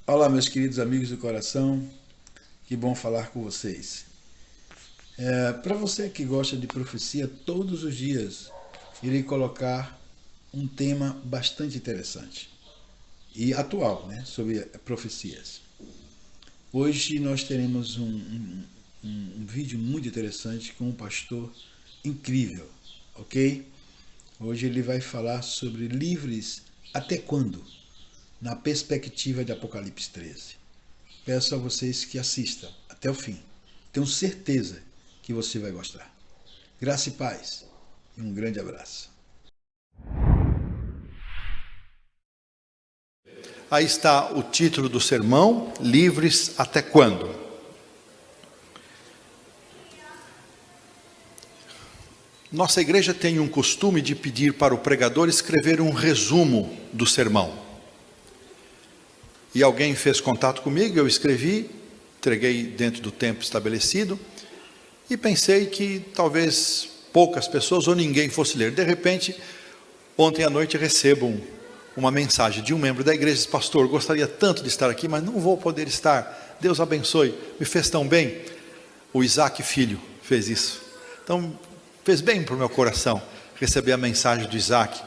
Olá, meus queridos amigos do coração, que bom falar com vocês. Para você que gosta de profecia, todos os dias irei colocar um tema bastante interessante e atual, né, sobre profecias. Hoje nós teremos um vídeo muito interessante com um pastor incrível, ok? Hoje ele vai falar sobre livres até quando? Na perspectiva de Apocalipse 13. Peço a vocês que assistam até o fim. Tenho certeza que você vai gostar. Graça e paz e um grande abraço. Aí está o título do sermão: Livres até quando? Nossa igreja tem um costume de pedir para o pregador escrever um resumo do sermão. E alguém fez contato comigo, eu escrevi, entreguei dentro do tempo estabelecido, e pensei que talvez poucas pessoas ou ninguém fosse ler. De repente, ontem à noite recebo uma mensagem de um membro da igreja: diz: pastor, gostaria tanto de estar aqui, mas não vou poder estar, Deus abençoe, me fez tão bem. O Isaac filho fez isso, então fez bem para o meu coração receber a mensagem do Isaac.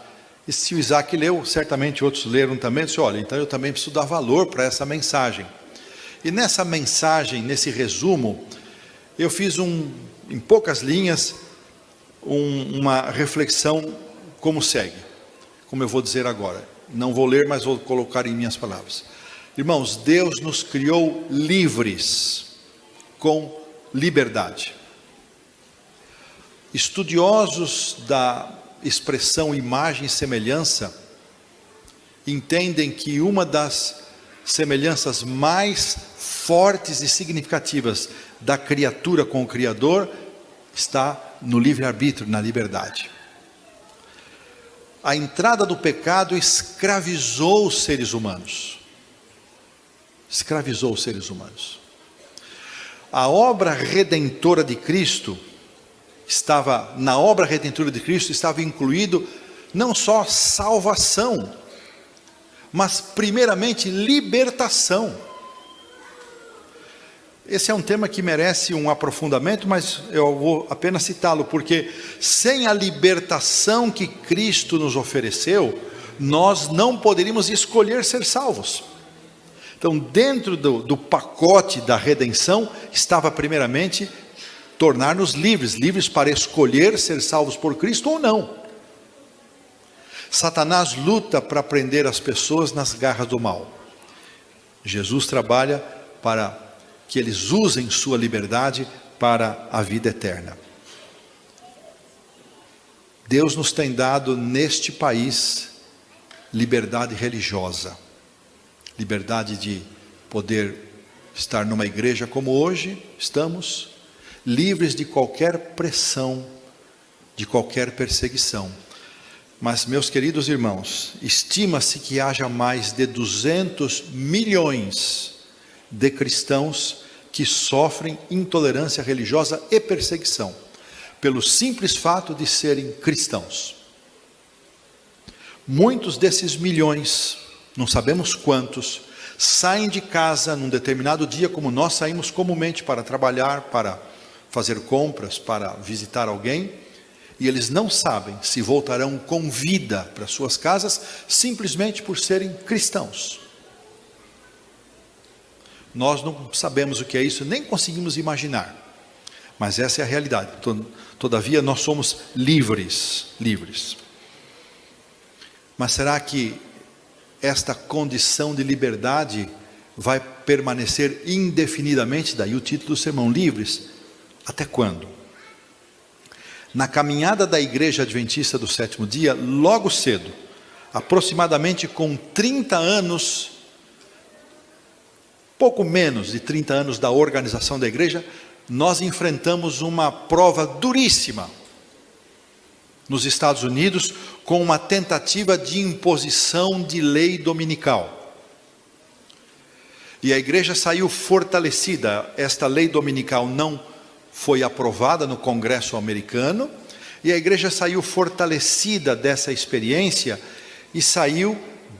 E se o Isaac leu, certamente outros leram também. Eu disse: olha, então eu também preciso dar valor para essa mensagem. E nessa mensagem, nesse resumo, eu fiz em poucas linhas, uma reflexão como segue, como eu vou dizer agora. Não vou ler, mas vou colocar em minhas palavras. Irmãos, Deus nos criou livres, com liberdade. Estudiosos da expressão imagem e semelhança entendem que uma das semelhanças mais fortes e significativas da criatura com o Criador está no livre-arbítrio, na liberdade. A entrada do pecado escravizou os seres humanos. Escravizou os seres humanos. A obra redentora de Cristo na obra redentora de Cristo estava incluído não só salvação, mas primeiramente libertação. Esse é um tema que merece um aprofundamento, mas eu vou apenas citá-lo, porque sem a libertação que Cristo nos ofereceu, nós não poderíamos escolher ser salvos. Então, dentro do pacote da redenção, estava primeiramente tornar-nos livres, livres para escolher ser salvos por Cristo ou não. Satanás luta para prender as pessoas nas garras do mal. Jesus trabalha para que eles usem sua liberdade para a vida eterna. Deus nos tem dado neste país liberdade religiosa, liberdade de poder estar numa igreja como hoje estamos, livres de qualquer pressão, de qualquer perseguição. Mas, meus queridos irmãos, estima-se que haja mais de 200 milhões de cristãos que sofrem intolerância religiosa e perseguição, pelo simples fato de serem cristãos. Muitos desses milhões, não sabemos quantos, saem de casa num determinado dia, como nós saímos comumente para trabalhar, para fazer compras, para visitar alguém, e eles não sabem se voltarão com vida para suas casas, simplesmente por serem cristãos. Nós não sabemos o que é isso, nem conseguimos imaginar, mas essa é a realidade. Todavia nós somos livres. Mas será que esta condição de liberdade vai permanecer indefinidamente? Daí o título do sermão: livres até quando? Na caminhada da Igreja Adventista do Sétimo Dia, logo cedo, aproximadamente com 30 anos, pouco menos de 30 anos da organização da igreja, nós enfrentamos uma prova duríssima nos Estados Unidos, com uma tentativa de imposição de lei dominical. E a igreja saiu fortalecida. Esta lei dominical não foi aprovada no Congresso americano, e a igreja saiu fortalecida dessa experiência, e saiu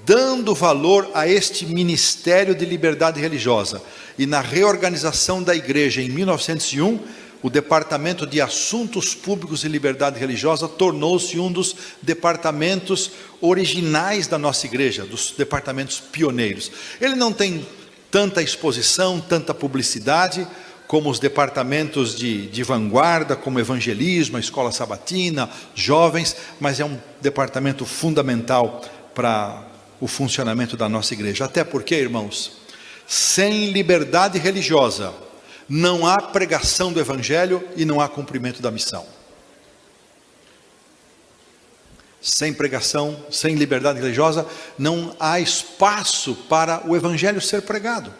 dando valor a este ministério de liberdade religiosa. E na reorganização da igreja em 1901, o Departamento de Assuntos Públicos e Liberdade Religiosa tornou-se um dos departamentos originais da nossa igreja, dos departamentos pioneiros. Ele não tem tanta exposição, tanta publicidade, como os departamentos de vanguarda, como evangelismo, a escola sabatina, jovens, mas é um departamento fundamental para o funcionamento da nossa igreja. Até porque, irmãos, sem liberdade religiosa, não há pregação do evangelho e não há cumprimento da missão. Sem pregação, sem liberdade religiosa, não há espaço para o evangelho ser pregado.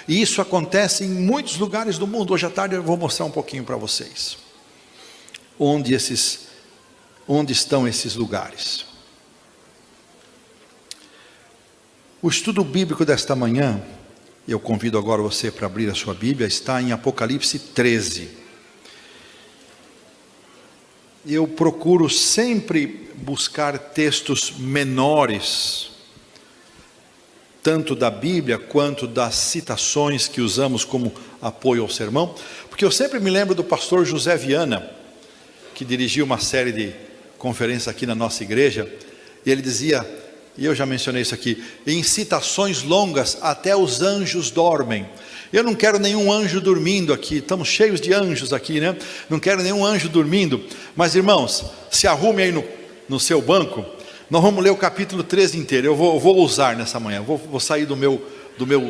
E isso acontece em muitos lugares do mundo. Hoje à tarde eu vou mostrar um pouquinho para vocês onde estão esses lugares. O estudo bíblico desta manhã, eu convido agora você para abrir a sua Bíblia, está em Apocalipse 13. Eu procuro sempre buscar textos menores, tanto da Bíblia quanto das citações que usamos como apoio ao sermão, porque eu sempre me lembro do pastor José Viana, que dirigiu uma série de conferências aqui na nossa igreja, e ele dizia, e eu já mencionei isso aqui, em citações longas até os anjos dormem. Eu não quero nenhum anjo dormindo aqui, estamos cheios de anjos aqui, né? Não quero nenhum anjo dormindo, mas irmãos, se arrume aí no seu banco. Nós vamos ler o capítulo 13 inteiro. Eu vou usar nessa manhã, vou sair do meu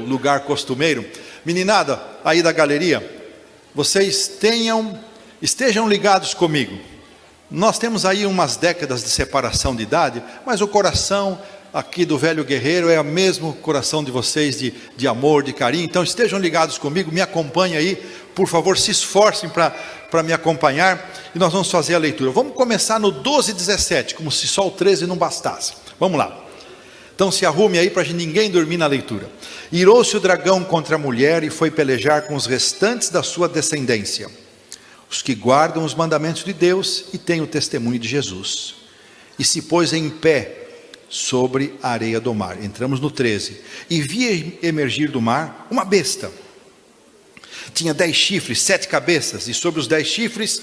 lugar costumeiro. Meninada, aí da galeria, vocês estejam ligados comigo. Nós temos aí umas décadas de separação de idade, mas o coração aqui do velho guerreiro é o mesmo coração de vocês, de amor, de carinho. Então estejam ligados comigo, me acompanhem aí, por favor, se esforcem para me acompanhar, e nós vamos fazer a leitura. Vamos começar no 12:17, como se só o 13 não bastasse. Vamos lá. Então se arrume aí para ninguém dormir na leitura. Irou-se o dragão contra a mulher e foi pelejar com os restantes da sua descendência, os que guardam os mandamentos de Deus e têm o testemunho de Jesus. E se pôs em pé sobre a areia do mar. Entramos no 13. E vi emergir do mar uma besta. Tinha 10 chifres, 7 cabeças, e sobre os 10 chifres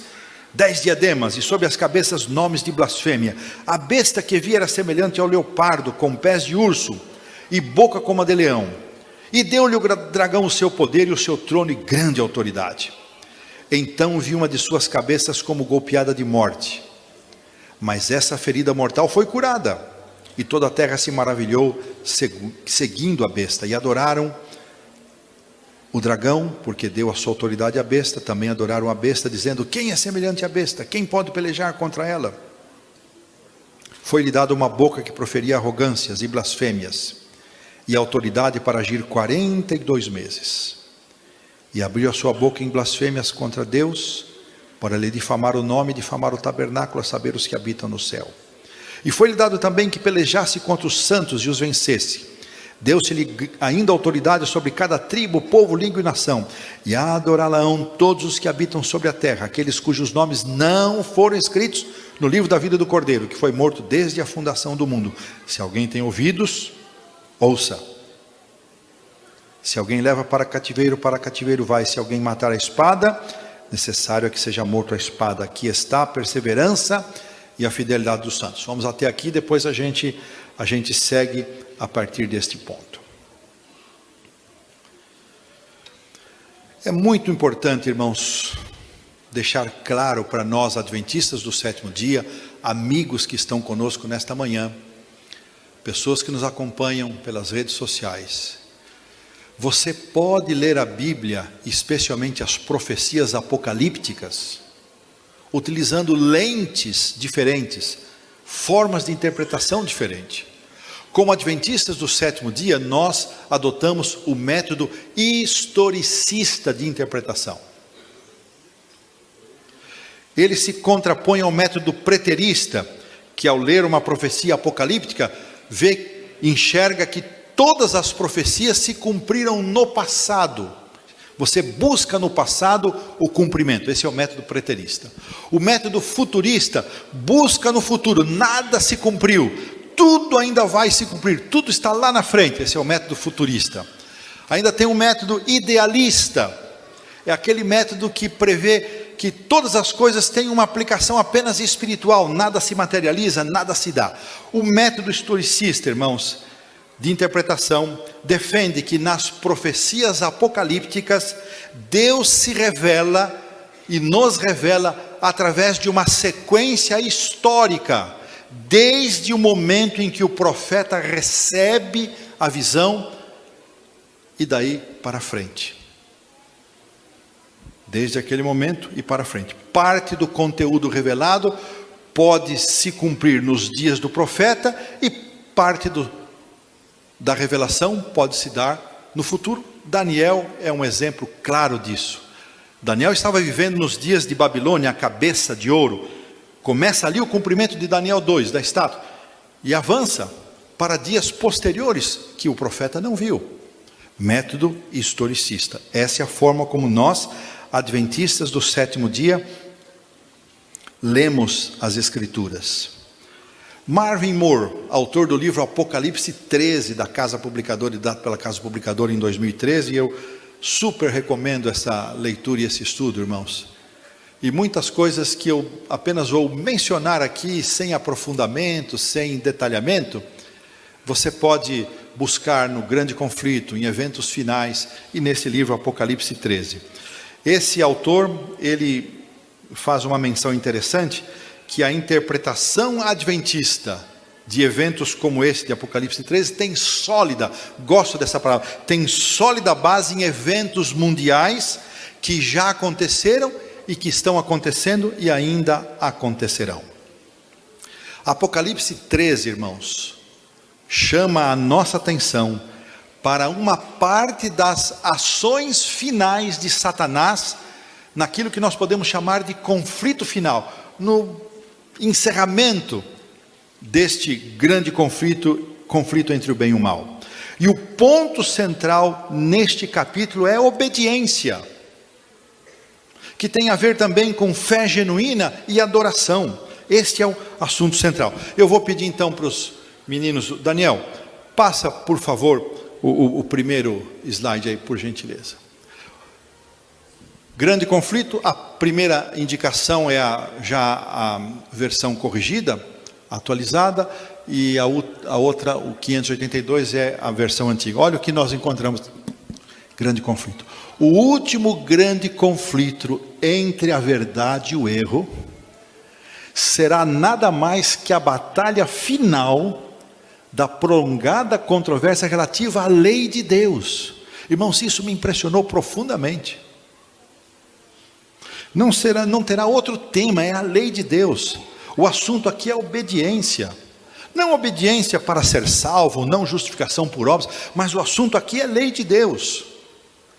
10 diademas, e sobre as cabeças nomes de blasfêmia. A besta que vi era semelhante ao leopardo, com pés de urso e boca como a de leão. E deu-lhe o dragão o seu poder e o seu trono e grande autoridade. Então vi uma de suas cabeças como golpeada de morte, mas essa ferida mortal foi curada, e toda a terra se maravilhou seguindo a besta, e adoraram o dragão, porque deu a sua autoridade à besta. Também adoraram a besta, dizendo: quem é semelhante à besta? Quem pode pelejar contra ela? Foi-lhe dada uma boca que proferia arrogâncias e blasfêmias, e autoridade para agir 42 meses. E abriu a sua boca em blasfêmias contra Deus, para lhe difamar o nome e difamar o tabernáculo, a saber, os que habitam no céu. E foi-lhe dado também que pelejasse contra os santos e os vencesse. Deu-se-lhe ainda autoridade sobre cada tribo, povo, língua e nação. E adorá-la-ão todos os que habitam sobre a terra, aqueles cujos nomes não foram escritos no livro da vida do Cordeiro, que foi morto desde a fundação do mundo. Se alguém tem ouvidos, ouça. Se alguém leva para cativeiro vai. Se alguém matar a espada, necessário é que seja morto a espada. Aqui está a perseverança e a fidelidade dos santos. Vamos até aqui, depois a gente segue a partir deste ponto. É muito importante, irmãos, deixar claro para nós, adventistas do sétimo dia, amigos que estão conosco nesta manhã, pessoas que nos acompanham pelas redes sociais. Você pode ler a Bíblia, especialmente as profecias apocalípticas, utilizando lentes diferentes, formas de interpretação diferentes. Como adventistas do sétimo dia, nós adotamos o método historicista de interpretação. Ele se contrapõe ao método preterista, que ao ler uma profecia apocalíptica, enxerga que todas as profecias se cumpriram no passado. Você busca no passado o cumprimento. Esse é o método preterista. O método futurista busca no futuro. Nada se cumpriu. tudo ainda vai se cumprir, tudo está lá na frente. Esse é o método futurista. Ainda tem um método idealista, é aquele método que prevê que todas as coisas têm uma aplicação apenas espiritual, nada se materializa, nada se dá. O método historicista, irmãos, de interpretação, defende que nas profecias apocalípticas, Deus se revela e nos revela através de uma sequência histórica, desde o momento em que o profeta recebe a visão e daí para frente. Desde aquele momento e para frente. Parte do conteúdo revelado pode se cumprir nos dias do profeta e parte da revelação pode se dar no futuro. Daniel é um exemplo claro disso. Daniel estava vivendo nos dias de Babilônia, a cabeça de ouro. Começa ali o cumprimento de Daniel 2, da estátua, e avança para dias posteriores que o profeta não viu. Método historicista. Essa é a forma como nós, adventistas do sétimo dia, lemos as Escrituras. Marvin Moore, autor do livro Apocalipse 13, da Casa Publicadora, dado pela Casa Publicadora em 2013, e eu super recomendo essa leitura e esse estudo, irmãos. E muitas coisas que eu apenas vou mencionar aqui, sem aprofundamento, sem detalhamento, você pode buscar no Grande Conflito, em Eventos Finais, e nesse livro Apocalipse 13. Esse autor, ele faz uma menção interessante, que a interpretação adventista de eventos como esse de Apocalipse 13 tem sólida, gosto dessa palavra, tem sólida base em eventos mundiais que já aconteceram e que estão acontecendo e ainda acontecerão. Apocalipse 13, irmãos, chama a nossa atenção para uma parte das ações finais de Satanás, naquilo que nós podemos chamar de conflito final, no encerramento deste grande conflito entre o bem e o mal. E o ponto central neste capítulo é obediência, que tem a ver também com fé genuína e adoração. Este é o assunto central. Eu vou pedir então para os meninos, Daniel, passa por favor o primeiro slide aí, por gentileza. Grande conflito, a primeira indicação é já a versão corrigida, atualizada, e a outra, o 582, é a versão antiga. Olha o que nós encontramos, grande conflito. O último grande conflito entre a verdade e o erro será nada mais que a batalha final da prolongada controvérsia relativa à lei de Deus. Irmãos, isso me impressionou profundamente. Não terá outro tema, é a lei de Deus. O assunto aqui é obediência. Não obediência para ser salvo, não justificação por obras, mas o assunto aqui é lei de Deus.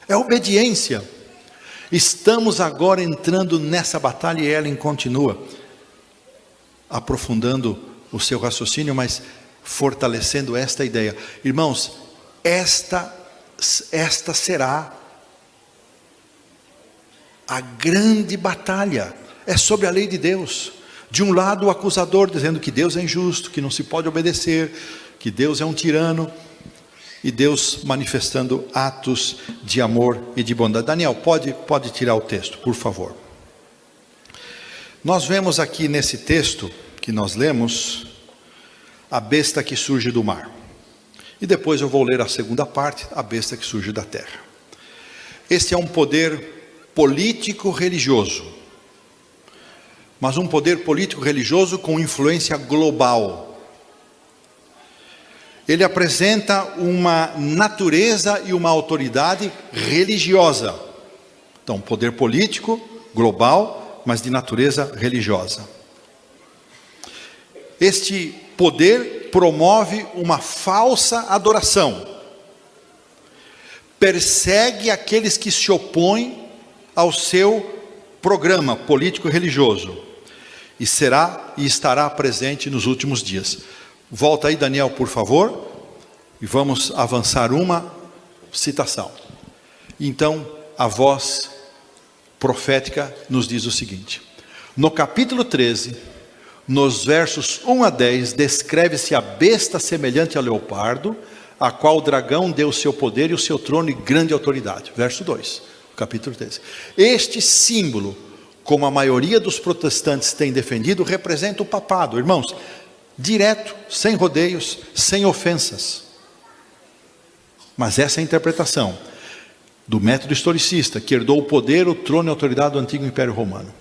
É obediência. Estamos agora entrando nessa batalha e Ellen continua aprofundando o seu raciocínio, mas fortalecendo esta ideia. Irmãos, esta será a grande batalha. É sobre a lei de Deus. De um lado o acusador dizendo que Deus é injusto, que não se pode obedecer, que Deus é um tirano, e Deus manifestando atos de amor e de bondade. Daniel, pode tirar o texto, por favor. Nós vemos aqui nesse texto que nós lemos, a besta que surge do mar. E depois eu vou ler a segunda parte, a besta que surge da terra. Este é um poder político-religioso, mas um poder político-religioso com influência global. Ele apresenta uma natureza e uma autoridade religiosa. Então, poder político, global, mas de natureza religiosa. Este poder promove uma falsa adoração. Persegue aqueles que se opõem ao seu programa político-religioso. E estará presente nos últimos dias. Volta aí, Daniel, por favor, e vamos avançar uma citação. Então, a voz profética nos diz o seguinte: no capítulo 13, Nos versos 1 a 10, descreve-se a besta semelhante ao leopardo, a qual o dragão deu o seu poder e o seu trono e grande autoridade. Verso 2, capítulo 13. Este símbolo, como a maioria dos protestantes tem defendido, representa o papado, irmãos, direto, sem rodeios, sem ofensas. Mas essa é a interpretação do método historicista, que herdou o poder, o trono e a autoridade do antigo Império Romano.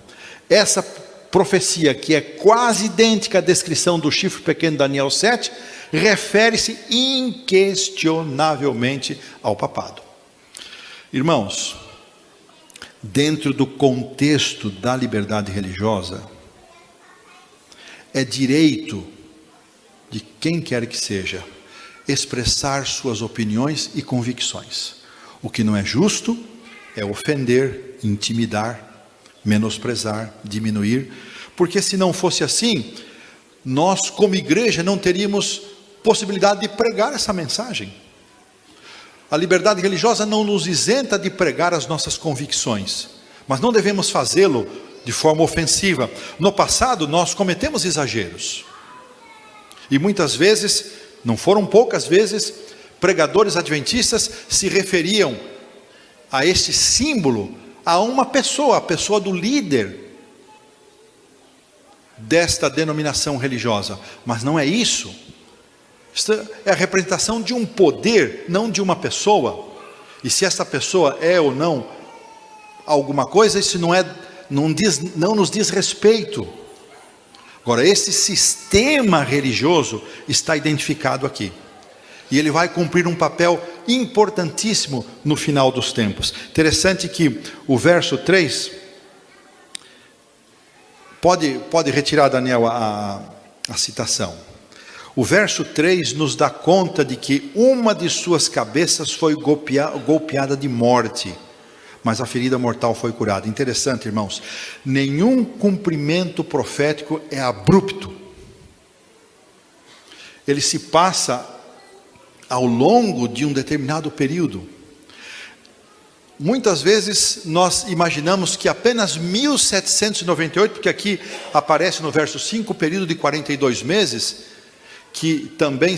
Essa profecia, que é quase idêntica à descrição do chifre pequeno de Daniel 7, refere-se inquestionavelmente ao papado. Irmãos, dentro do contexto da liberdade religiosa, é direito de quem quer que seja expressar suas opiniões e convicções. O que não é justo é ofender, intimidar, menosprezar, diminuir, porque se não fosse assim, nós como igreja não teríamos possibilidade de pregar essa mensagem. A liberdade religiosa não nos isenta de pregar as nossas convicções, mas não devemos fazê-lo de forma ofensiva. No passado nós cometemos exageros, e muitas vezes, não foram poucas vezes, pregadores adventistas se referiam a este símbolo a uma pessoa, a pessoa do líder desta denominação religiosa, mas não é isso. Isso é a representação de um poder, não de uma pessoa. E se essa pessoa é ou não alguma coisa, isso não nos diz respeito. Agora, esse sistema religioso está identificado aqui, e ele vai cumprir um papel importantíssimo no final dos tempos. Interessante que o verso 3, pode retirar, Daniel, a citação. O verso 3 nos dá conta de que uma de suas cabeças foi golpeada de morte, mas a ferida mortal foi curada. Interessante, irmãos, nenhum cumprimento profético é abrupto. Ele se passa ao longo de um determinado período. Muitas vezes nós imaginamos que apenas 1798, porque aqui aparece no verso 5 o período de 42 meses, que também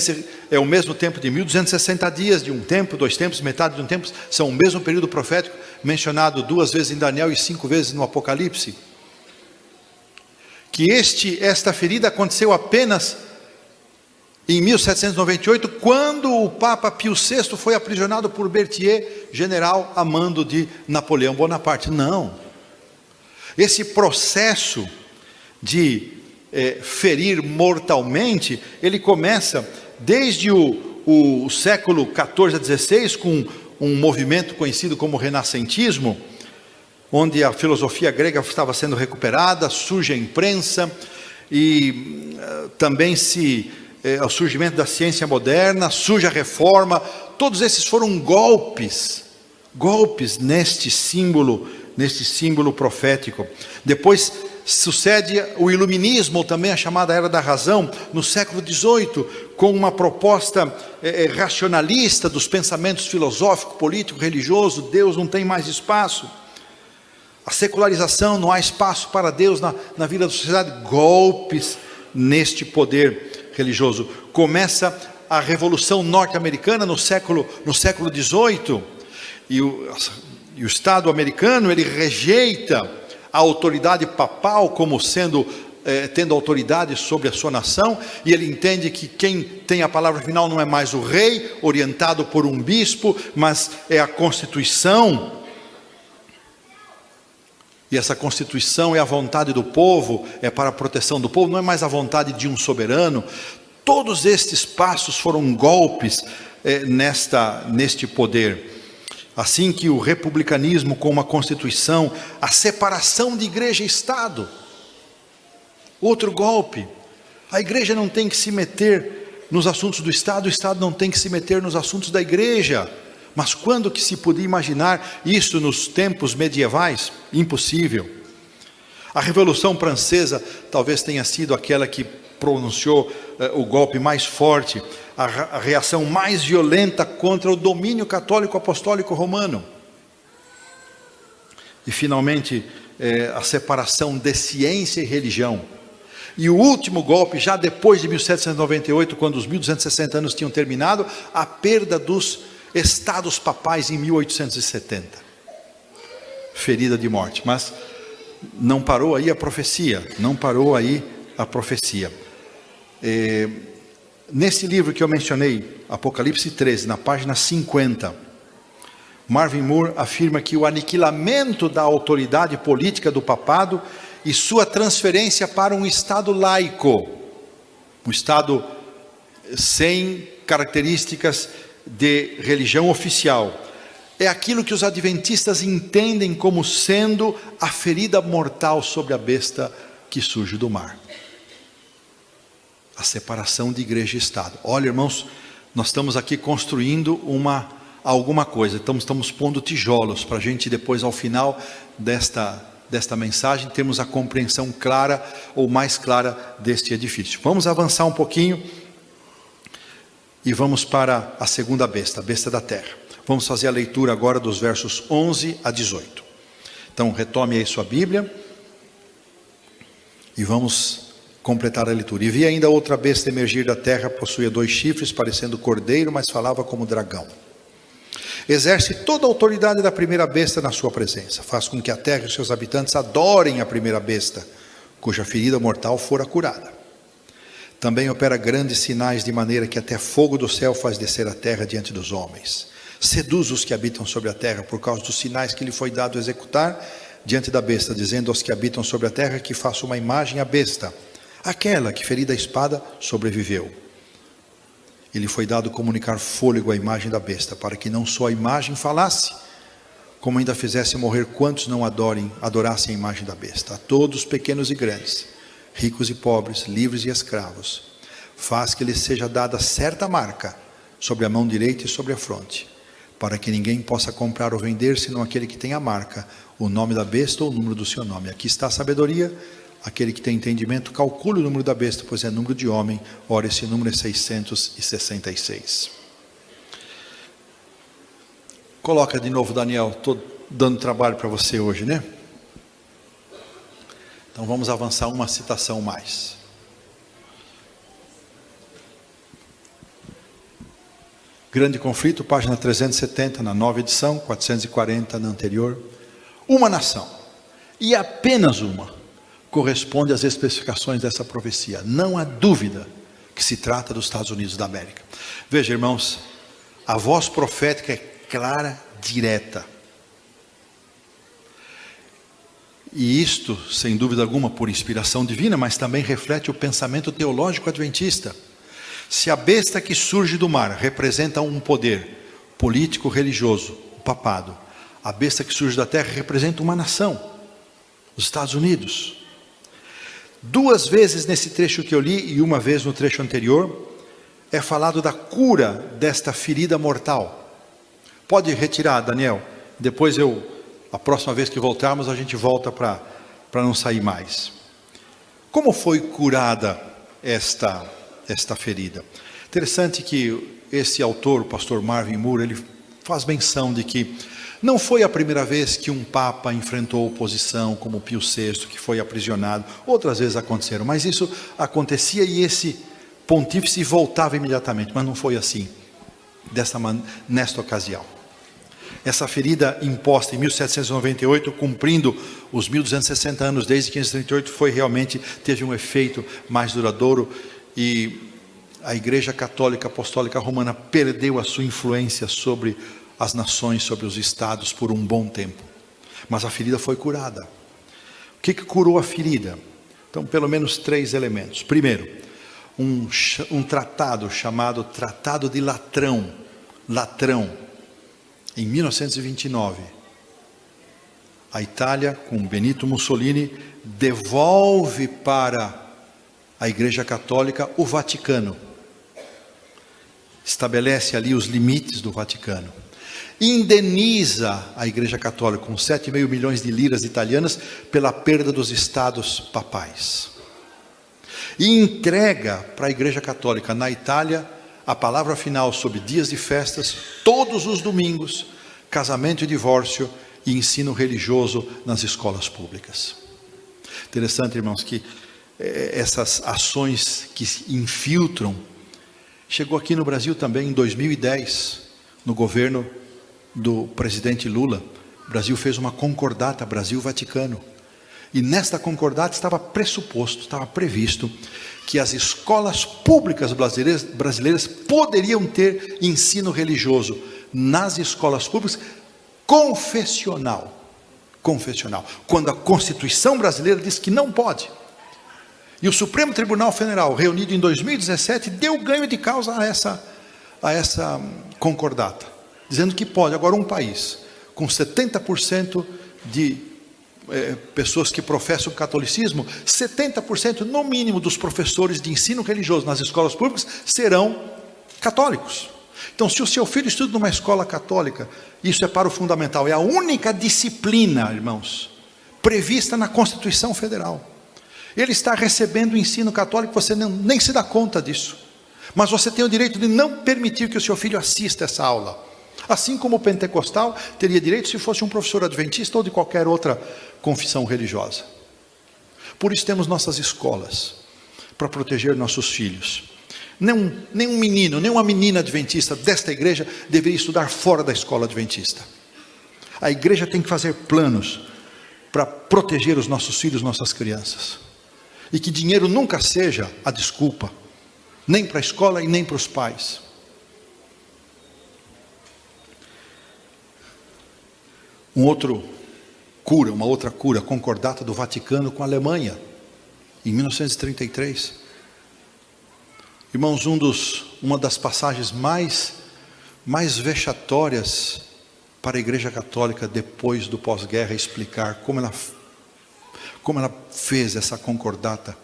é o mesmo tempo de 1260 dias, de um tempo, 2 tempos, metade de um tempo, são o mesmo período profético, mencionado 2 vezes em Daniel e 5 vezes no Apocalipse. Que esta ferida aconteceu apenas em 1798, quando o Papa Pio VI foi aprisionado por Berthier, general a mando de Napoleão Bonaparte. Não. Esse processo de ferir mortalmente, ele começa desde o século 14 a 16, com um movimento conhecido como renascentismo, onde a filosofia grega estava sendo recuperada, surge a imprensa, e também o surgimento da ciência moderna, surge a reforma. Todos esses foram golpes neste símbolo profético. Depois sucede o iluminismo, ou também a chamada Era da Razão, no século XVIII, com uma proposta racionalista dos pensamentos filosófico, político, religioso. Deus não tem mais espaço. A secularização, não há espaço para Deus na vida da sociedade. Golpes neste poder religioso. Começa a Revolução Norte-Americana no século XVIII, e o Estado americano, ele rejeita a autoridade papal como tendo autoridade sobre a sua nação, e ele entende que quem tem a palavra final não é mais o rei, orientado por um bispo, mas é a Constituição. E essa Constituição é a vontade do povo, é para a proteção do povo, não é mais a vontade de um soberano. Todos estes passos foram golpes neste poder. Assim que o republicanismo com uma Constituição, a separação de igreja e Estado. Outro golpe. A igreja não tem que se meter nos assuntos do Estado, o Estado não tem que se meter nos assuntos da igreja. Mas quando que se podia imaginar isso nos tempos medievais? Impossível. A Revolução Francesa talvez tenha sido aquela que pronunciou o golpe mais forte, a reação mais violenta contra o domínio católico apostólico romano. E finalmente a separação de ciência e religião. E o último golpe, já depois de 1798, quando os 1260 anos tinham terminado, a perda dos estados papais em 1870. Ferida de morte. Mas não parou aí a profecia, não parou aí a profecia. Nesse livro que eu mencionei, Apocalipse 13, na página 50, Marvin Moore afirma que o aniquilamento da autoridade política do papado e sua transferência para um estado laico, um estado sem características de religião oficial, é aquilo que os adventistas entendem como sendo a ferida mortal sobre a besta que surge do mar. A separação de igreja e Estado. Olha, irmãos, nós estamos aqui construindo alguma coisa, estamos pondo tijolos para a gente depois, ao final desta mensagem, termos a compreensão clara ou mais clara deste edifício. Vamos avançar um pouquinho e vamos para a segunda besta, a besta da terra. Vamos fazer a leitura agora dos versos 11 a 18. Então, retome aí sua Bíblia e vamos completar a leitura. E vi ainda outra besta emergir da terra, possuía 2 chifres, parecendo cordeiro, mas falava como dragão. Exerce toda a autoridade da primeira besta na sua presença. Faz com que a terra e os seus habitantes adorem a primeira besta, cuja ferida mortal fora curada. Também opera grandes sinais, de maneira que até fogo do céu faz descer a terra diante dos homens. Seduz os que habitam sobre a terra, por causa dos sinais que lhe foi dado executar diante da besta, dizendo aos que habitam sobre a terra que faça uma imagem à besta, aquela que, ferida a espada, sobreviveu. Ele foi dado comunicar fôlego à imagem da besta, para que não só a imagem falasse, como ainda fizesse morrer quantos não adorassem a imagem da besta. A todos, pequenos e grandes, ricos e pobres, livres e escravos, faz que lhes seja dada certa marca sobre a mão direita e sobre a fronte, para que ninguém possa comprar ou vender, senão aquele que tem a marca, o nome da besta ou o número do seu nome. Aqui está a sabedoria. Aquele que tem entendimento, calcule o número da besta, pois é número de homem. Ora, esse número é 666. Coloca de novo, Daniel. Estou dando trabalho para você hoje, né? Então vamos avançar uma citação mais. Grande conflito, página 370, na 9ª edição, 440 na anterior. Uma nação, e apenas uma, corresponde às especificações dessa profecia. Não há dúvida que se trata dos Estados Unidos da América. Veja, irmãos, a voz profética é clara, direta. E isto, sem dúvida alguma, por inspiração divina, mas também reflete o pensamento teológico adventista. Se a besta que surge do mar representa um poder político, religioso, o papado, a besta que surge da terra representa uma nação, os Estados Unidos. 2 vezes nesse trecho que eu li e uma vez no trecho anterior, é falado da cura desta ferida mortal. Pode retirar, Daniel. Depois a próxima vez que voltarmos, a gente volta para não sair mais. Como foi curada esta ferida? Interessante que esse autor, o pastor Marvin Moore, ele faz menção de que não foi a primeira vez que um papa enfrentou oposição, como Pio VI, que foi aprisionado. Outras vezes aconteceram, mas isso acontecia e esse pontífice voltava imediatamente. Mas não foi assim, nesta ocasião. Essa ferida imposta em 1798, cumprindo os 1260 anos desde 1538, teve um efeito mais duradouro, e a Igreja Católica Apostólica Romana perdeu a sua influência sobre as nações, sobre os estados por um bom tempo. Mas a ferida foi curada. O que curou a ferida? Então, pelo menos 3 elementos. Primeiro, um tratado chamado Tratado de Latrão, em 1929. A Itália, com Benito Mussolini, devolve para a Igreja Católica o Vaticano. Estabelece ali os limites do Vaticano. Indeniza a Igreja Católica com 7,5 milhões de liras italianas pela perda dos estados papais. E entrega para a Igreja Católica na Itália a palavra final sobre dias de festas, todos os domingos, casamento e divórcio e ensino religioso nas escolas públicas. Interessante, irmãos, que essas ações que se infiltram. Chegou aqui no Brasil também em 2010, no governo do presidente Lula. O Brasil fez uma concordata Brasil-Vaticano. E nesta concordata estava pressuposto, estava previsto que as escolas públicas brasileiras poderiam ter ensino religioso nas escolas públicas confessional, quando a Constituição brasileira diz que não pode. E o Supremo Tribunal Federal, reunido em 2017, deu ganho de causa a essa concordata, dizendo que pode. Agora, um país com 70% de pessoas que professam o catolicismo, 70% no mínimo dos professores de ensino religioso nas escolas públicas serão católicos. Então, se o seu filho estuda numa escola católica, isso é para o fundamental, é a única disciplina, irmãos, prevista na Constituição Federal. Ele está recebendo o ensino católico, você nem se dá conta disso, mas você tem o direito de não permitir que o seu filho assista essa aula, assim como o pentecostal teria direito se fosse um professor adventista ou de qualquer outra confissão religiosa. Por isso temos nossas escolas, para proteger nossos filhos. Nenhum menino, nenhuma menina adventista desta igreja deveria estudar fora da escola adventista. A igreja tem que fazer planos para proteger os nossos filhos, nossas crianças. E que dinheiro nunca seja a desculpa, nem para a escola e nem para os pais. Uma outra cura, concordata do Vaticano com a Alemanha, em 1933. Irmãos, uma das passagens mais vexatórias para a Igreja Católica depois do pós-guerra, explicar como ela fez essa concordata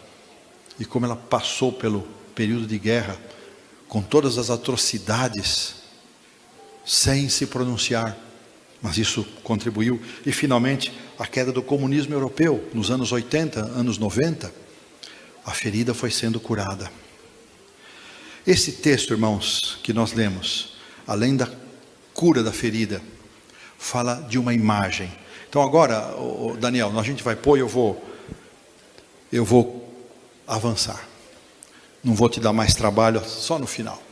e como ela passou pelo período de guerra, com todas as atrocidades, sem se pronunciar, mas isso contribuiu. E finalmente, a queda do comunismo europeu, nos anos 80, anos 90, a ferida foi sendo curada. Esse texto, irmãos, que nós lemos, além da cura da ferida, fala de uma imagem. Então agora, Daniel, a gente vai pôr, eu vou avançar. Não vou te dar mais trabalho, só no final.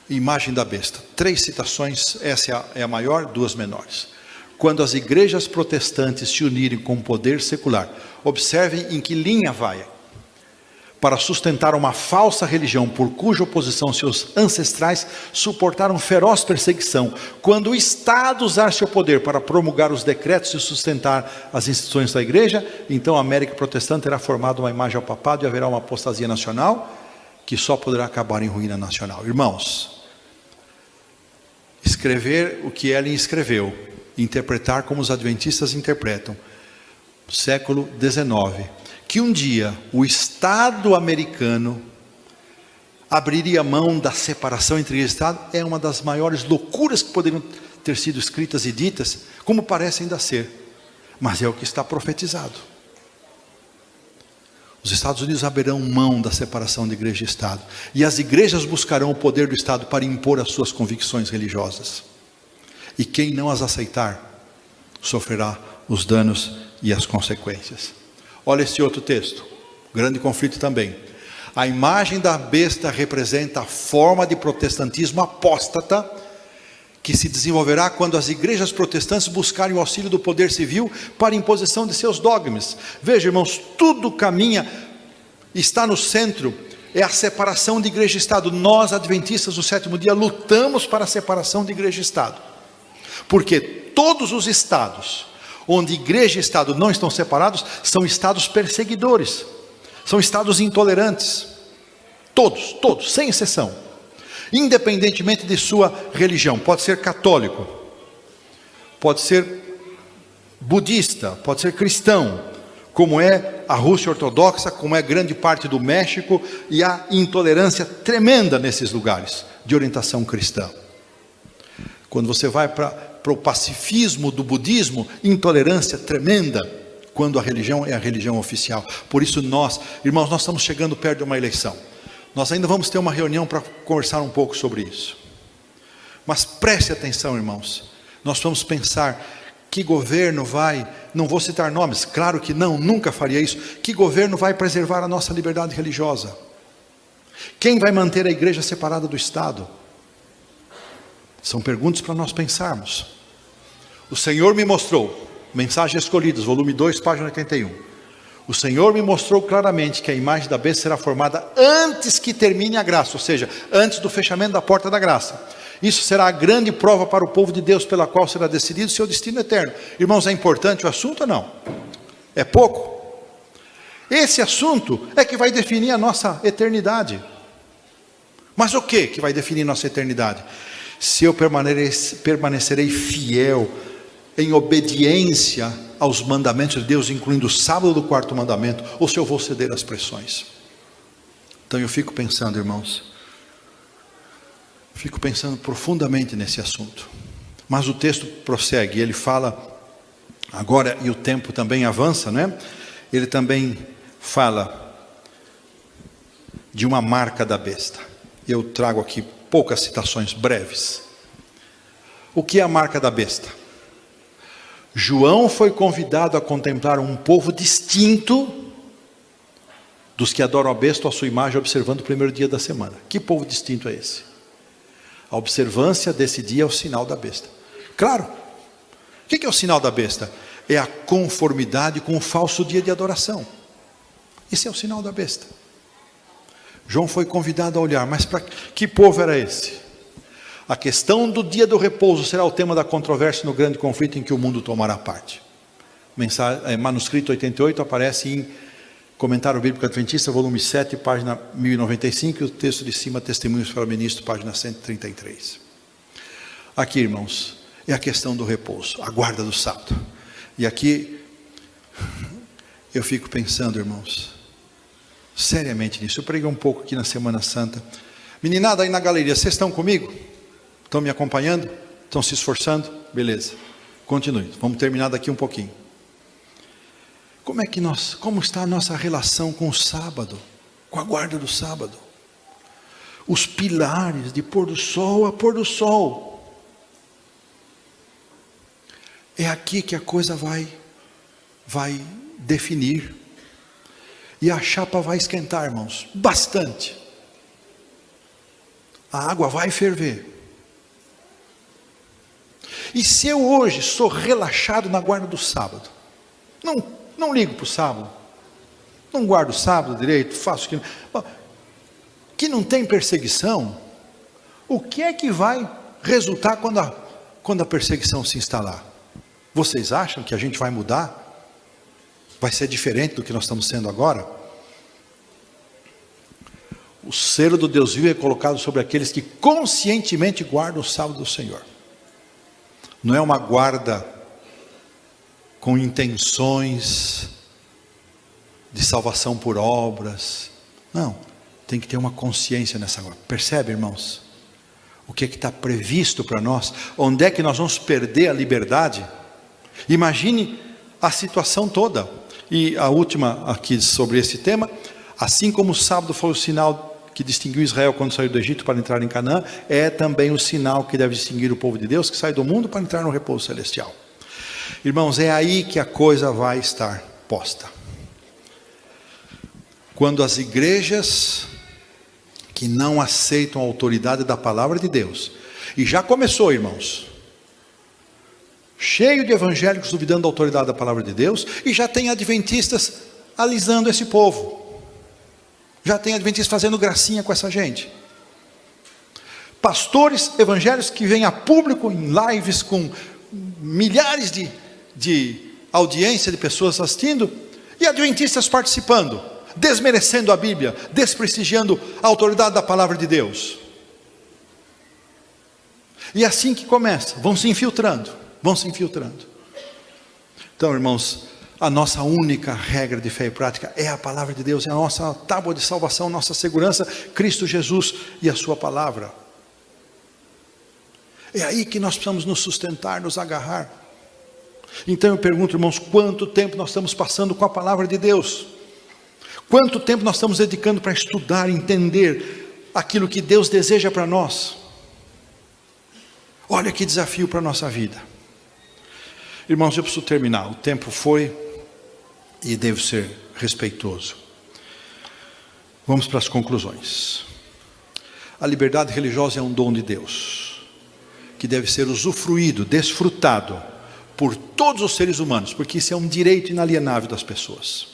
Imagem da besta. 3 citações, essa é a maior, 2 menores. Quando as igrejas protestantes se unirem com o poder secular, observem em que linha vai. Para sustentar uma falsa religião por cuja oposição seus ancestrais suportaram feroz perseguição. Quando o Estado usar seu poder para promulgar os decretos e sustentar as instituições da igreja, então a América protestante terá formado uma imagem ao papado e haverá uma apostasia nacional que só poderá acabar em ruína nacional. Irmãos, escrever o que Ellen escreveu, interpretar como os adventistas interpretam, século XIX, que um dia o Estado americano abriria mão da separação entre igreja e Estado, é uma das maiores loucuras que poderiam ter sido escritas e ditas, como parece ainda ser, mas é o que está profetizado. Os Estados Unidos abrirão mão da separação de igreja e Estado, e as igrejas buscarão o poder do Estado para impor as suas convicções religiosas, e quem não as aceitar, sofrerá os danos e as consequências. Olha esse outro texto, grande conflito também. A imagem da besta representa a forma de protestantismo apóstata que se desenvolverá quando as igrejas protestantes buscarem o auxílio do poder civil para a imposição de seus dogmas. Veja, irmãos, tudo caminha, está no centro, é a separação de igreja e Estado. Nós, adventistas do 7º dia, lutamos para a separação de igreja e Estado, porque todos os estados onde igreja e Estado não estão separados, são estados perseguidores, são estados intolerantes, todos, sem exceção, independentemente de sua religião. Pode ser católico, pode ser budista, pode ser cristão, como é a Rússia ortodoxa, como é grande parte do México, e há intolerância tremenda nesses lugares de orientação cristã. Quando você vai para o pacifismo do budismo, intolerância tremenda, quando a religião é a religião oficial. Por isso irmãos, nós estamos chegando perto de uma eleição. Nós ainda vamos ter uma reunião para conversar um pouco sobre isso. Mas preste atenção, irmãos. Nós vamos pensar Que governo vai, não vou citar nomes, claro que não, nunca faria isso. Que governo vai preservar a nossa liberdade religiosa? Quem vai manter a igreja separada do Estado? São perguntas para nós pensarmos. O Senhor me mostrou, Mensagens Escolhidas, volume 2, página 81. O Senhor me mostrou claramente que a imagem da besta será formada antes que termine a graça, ou seja, antes do fechamento da porta da graça. Isso será a grande prova para o povo de Deus, pela qual será decidido seu destino eterno. Irmãos, é importante o assunto ou não? É pouco? Esse assunto é que vai definir a nossa eternidade. Mas o que vai definir nossa eternidade? Se eu permanecerei fiel, em obediência aos mandamentos de Deus, incluindo o sábado do quarto mandamento, ou se eu vou ceder às pressões. Então eu fico pensando, irmãos, fico pensando profundamente nesse assunto. Mas o texto prossegue, ele fala agora, e o tempo também avança, né? Ele também fala de uma marca da besta. Eu trago aqui poucas citações breves. O que é a marca da besta? João foi convidado a contemplar um povo distinto dos que adoram a besta ou a sua imagem, observando o primeiro dia da semana. Que povo distinto é esse? A observância desse dia é o sinal da besta. Claro, o que é o sinal da besta? É a conformidade com o falso dia de adoração. Esse é o sinal da besta. João foi convidado a olhar, mas para que povo era esse? A questão do dia do repouso será o tema da controvérsia no grande conflito em que o mundo tomará parte. Manuscrito 88 aparece em Comentário Bíblico Adventista, volume 7, página 1095, e o texto de cima, Testemunhos para o Ministro, página 133. Aqui, irmãos, é a questão do repouso, a guarda do sábado. E aqui, eu fico pensando, irmãos, seriamente nisso. Eu preguei um pouco aqui na Semana Santa. Meninada aí na galeria, vocês estão comigo? Estão me acompanhando? Estão se esforçando? Beleza, continue, vamos terminar daqui um pouquinho. Como está a nossa relação com o sábado, com a guarda do sábado? Os pilares de pôr do sol a pôr do sol. É aqui que a coisa vai definir. E a chapa vai esquentar, irmãos, bastante. A água vai ferver. E se eu hoje sou relaxado na guarda do sábado, não ligo para o sábado, não guardo o sábado direito, faço que não tem perseguição, o que é que vai resultar quando a perseguição se instalar? Vocês acham que a gente vai mudar? Vai ser diferente do que nós estamos sendo agora? O selo do Deus vivo é colocado sobre aqueles que conscientemente guardam o sábado do Senhor. Não é uma guarda com intenções de salvação por obras. Não, tem que ter uma consciência nessa guarda. Percebe, irmãos? O que está previsto para nós? Onde é que nós vamos perder a liberdade? Imagine a situação toda. E a última aqui sobre esse tema: assim como o sábado foi o sinal que distinguiu Israel quando saiu do Egito para entrar em Canaã, é também o sinal que deve distinguir o povo de Deus que sai do mundo para entrar no repouso celestial. Irmãos, é aí que a coisa vai estar posta. Quando as igrejas que não aceitam a autoridade da palavra de Deus, e já começou, irmãos, cheio de evangélicos duvidando da autoridade da palavra de Deus, e já tem adventistas alisando esse povo, já tem adventistas fazendo gracinha com essa gente, pastores evangélicos que vêm a público em lives com milhares de audiência de pessoas assistindo, e adventistas participando, desmerecendo a Bíblia, desprestigiando a autoridade da palavra de Deus. E assim que começa, vão se infiltrando. Então, irmãos, a nossa única regra de fé e prática é a palavra de Deus, é a nossa tábua de salvação, nossa segurança, Cristo Jesus e a sua palavra. É aí que nós precisamos nos sustentar, nos agarrar. Então eu pergunto, irmãos, quanto tempo nós estamos passando com a palavra de Deus? Quanto tempo nós estamos dedicando para estudar, entender aquilo que Deus deseja para nós? Olha que desafio para a nossa vida. Irmãos, eu preciso terminar. O tempo foi e devo ser respeitoso. Vamos para as conclusões. A liberdade religiosa é um dom de Deus, que deve ser usufruído, desfrutado por todos os seres humanos, porque isso é um direito inalienável das pessoas.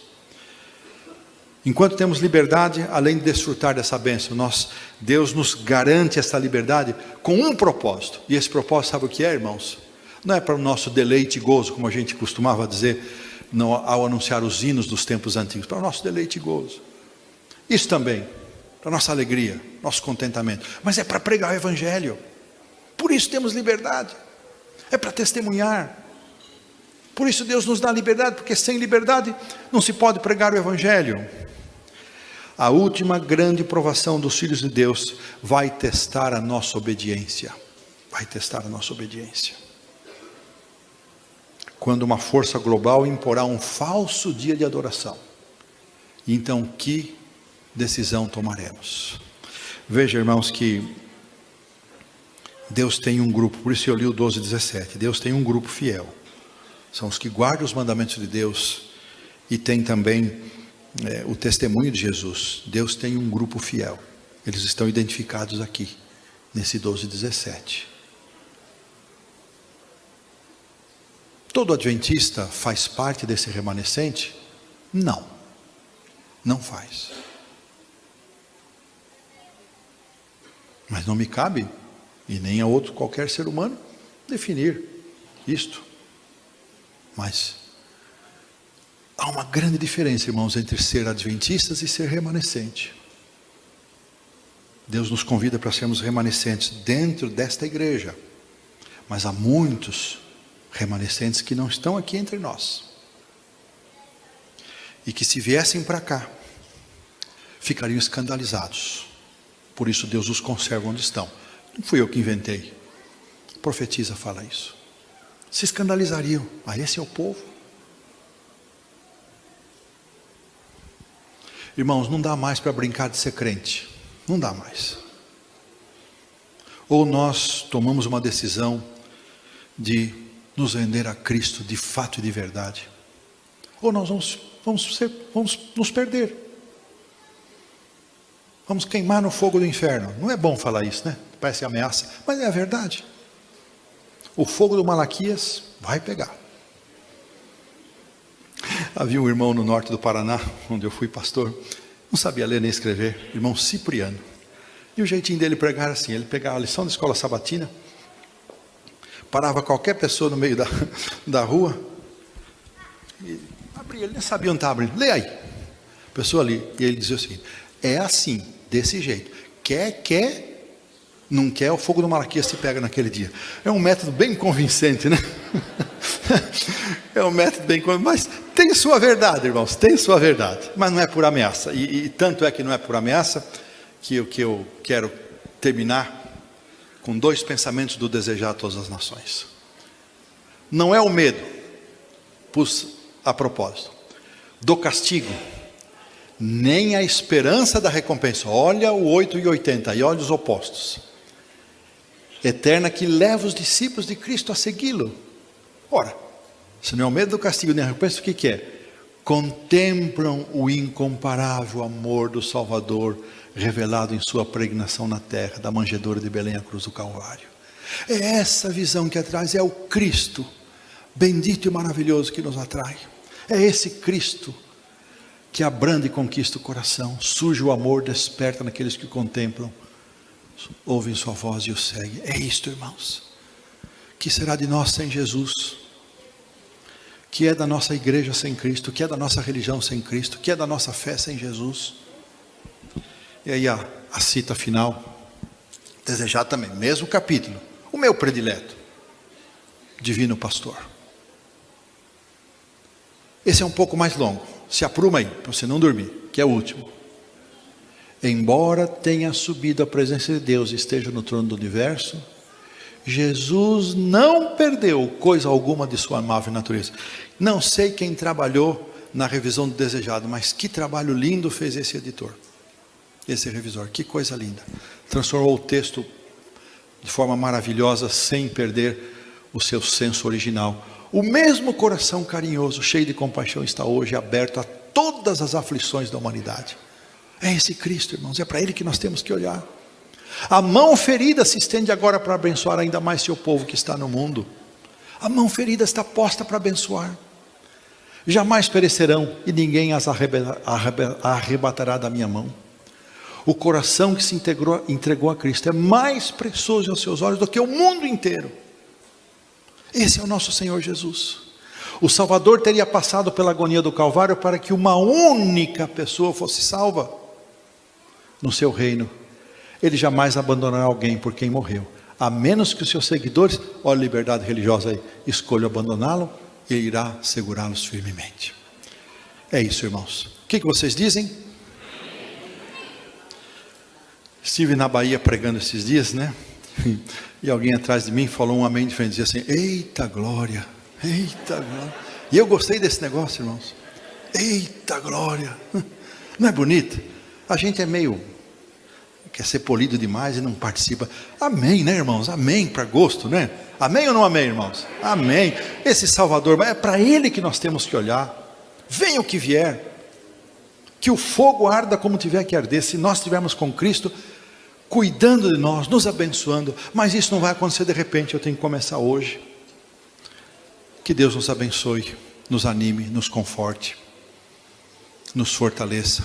Enquanto temos liberdade, além de desfrutar dessa bênção, Deus nos garante essa liberdade com um propósito. E esse propósito, sabe o que é, irmãos? Não é para o nosso deleite e gozo, como a gente costumava dizer ao anunciar os hinos dos tempos antigos, para o nosso deleite e gozo. Isso também, para a nossa alegria, nosso contentamento. Mas é para pregar o Evangelho. Por isso temos liberdade. É para testemunhar. Por isso Deus nos dá liberdade, porque sem liberdade não se pode pregar o Evangelho. A última grande provação dos filhos de Deus vai testar a nossa obediência. Vai testar a nossa obediência. Quando uma força global imporá um falso dia de adoração. Então, que decisão tomaremos? Veja, irmãos, que Deus tem um grupo, por isso eu li o 12:17. Deus tem um grupo fiel. São os que guardam os mandamentos de Deus e tem também o testemunho de Jesus. Deus tem um grupo fiel. Eles estão identificados aqui, nesse 12:17. Todo adventista faz parte desse remanescente? Não, não faz. Mas não me cabe, e nem a outro qualquer ser humano, definir isto. Mas há uma grande diferença, irmãos, entre ser adventistas e ser remanescente. Deus nos convida para sermos remanescentes dentro desta igreja. Mas há muitos remanescentes que não estão aqui entre nós. E que se viessem para cá, ficariam escandalizados. Por isso Deus os conserva onde estão. Não fui eu que inventei. A profetisa fala isso. Se escandalizariam. Esse é o povo. Irmãos, não dá mais para brincar de ser crente. Não dá mais. Ou nós tomamos uma decisão de nos render a Cristo de fato e de verdade, ou nós vamos nos perder. Vamos queimar no fogo do inferno. Não é bom falar isso, né? Parece ameaça, mas é a verdade. O fogo do Malaquias vai pegar. Havia um irmão no norte do Paraná, onde eu fui pastor, não sabia ler nem escrever, irmão Cipriano. E o jeitinho dele pregar assim, ele pegava a lição da escola sabatina, parava qualquer pessoa no meio da rua, e abria, ele nem sabia onde estava abrindo, lê aí. A pessoa ali, e ele dizia o seguinte: é assim, desse jeito, quer, não quer, o fogo do Malaquias se pega naquele dia. É um método bem convincente, né? É um método bem convincente, mas tem sua verdade, irmãos, tem sua verdade, mas não é por ameaça, e tanto é que não é por ameaça, que eu quero terminar com 2 pensamentos do desejar a todas as nações. Não é o medo, pus a propósito, do castigo, nem a esperança da recompensa. Olha o 8:80, e olha os opostos. Eterna, que leva os discípulos de Cristo a segui-lo. Ora, se não é o medo do castigo nem a recompensa, o que é? Contemplam o incomparável amor do Salvador, revelado em sua pregnação na terra, da manjedoura de Belém à cruz do Calvário. É essa visão que atrás, é o Cristo bendito e maravilhoso que nos atrai. É esse Cristo que abranda e conquista o coração. Surge o amor, desperta naqueles que o contemplam, ouvem sua voz e o seguem. É isto, irmãos. Que será de nós sem Jesus? Que é da nossa igreja sem Cristo? Que é da nossa religião sem Cristo? Que é da nossa fé sem Jesus? E aí a cita final, desejar também, mesmo capítulo, o meu predileto, Divino Pastor. Esse é um pouco mais longo, se apruma aí, para você não dormir, que é o último. Embora tenha subido à presença de Deus e esteja no trono do universo, Jesus não perdeu coisa alguma de sua amável natureza. Não sei quem trabalhou na revisão do desejado, mas que trabalho lindo fez esse editor. Esse revisor, que coisa linda. Transformou o texto de forma maravilhosa, sem perder o seu senso original. O mesmo coração carinhoso, cheio de compaixão, está hoje aberto a todas as aflições da humanidade. É esse Cristo, irmãos, é para Ele que nós temos que olhar. A mão ferida se estende agora para abençoar ainda mais seu povo que está no mundo. A mão ferida está posta para abençoar. Jamais perecerão e ninguém as arrebatará da minha mão. O coração que se entregou a Cristo é mais precioso aos seus olhos do que o mundo inteiro. Esse é o nosso Senhor Jesus. O Salvador teria passado pela agonia do Calvário para que uma única pessoa fosse salva no seu reino. Ele jamais abandonará alguém por quem morreu, a menos que os seus seguidores, olha a liberdade religiosa aí, escolham abandoná-lo, e irá segurá-los firmemente. É isso, irmãos. O que vocês dizem? Estive na Bahia pregando esses dias, né? E alguém atrás de mim falou um amém diferente, dizia assim: eita glória, eita glória. E eu gostei desse negócio, irmãos. Eita glória. Não é bonito? A gente é meio, quer ser polido demais e não participa. Amém, né, irmãos? Amém, para gosto, né? Amém ou não amém, irmãos? Amém. Esse Salvador, é para Ele que nós temos que olhar. Venha o que vier, que o fogo arda como tiver que arder. Se nós estivermos com Cristo, cuidando de nós, nos abençoando, mas isso não vai acontecer de repente, eu tenho que começar hoje. Que Deus nos abençoe, nos anime, nos conforte, nos fortaleça.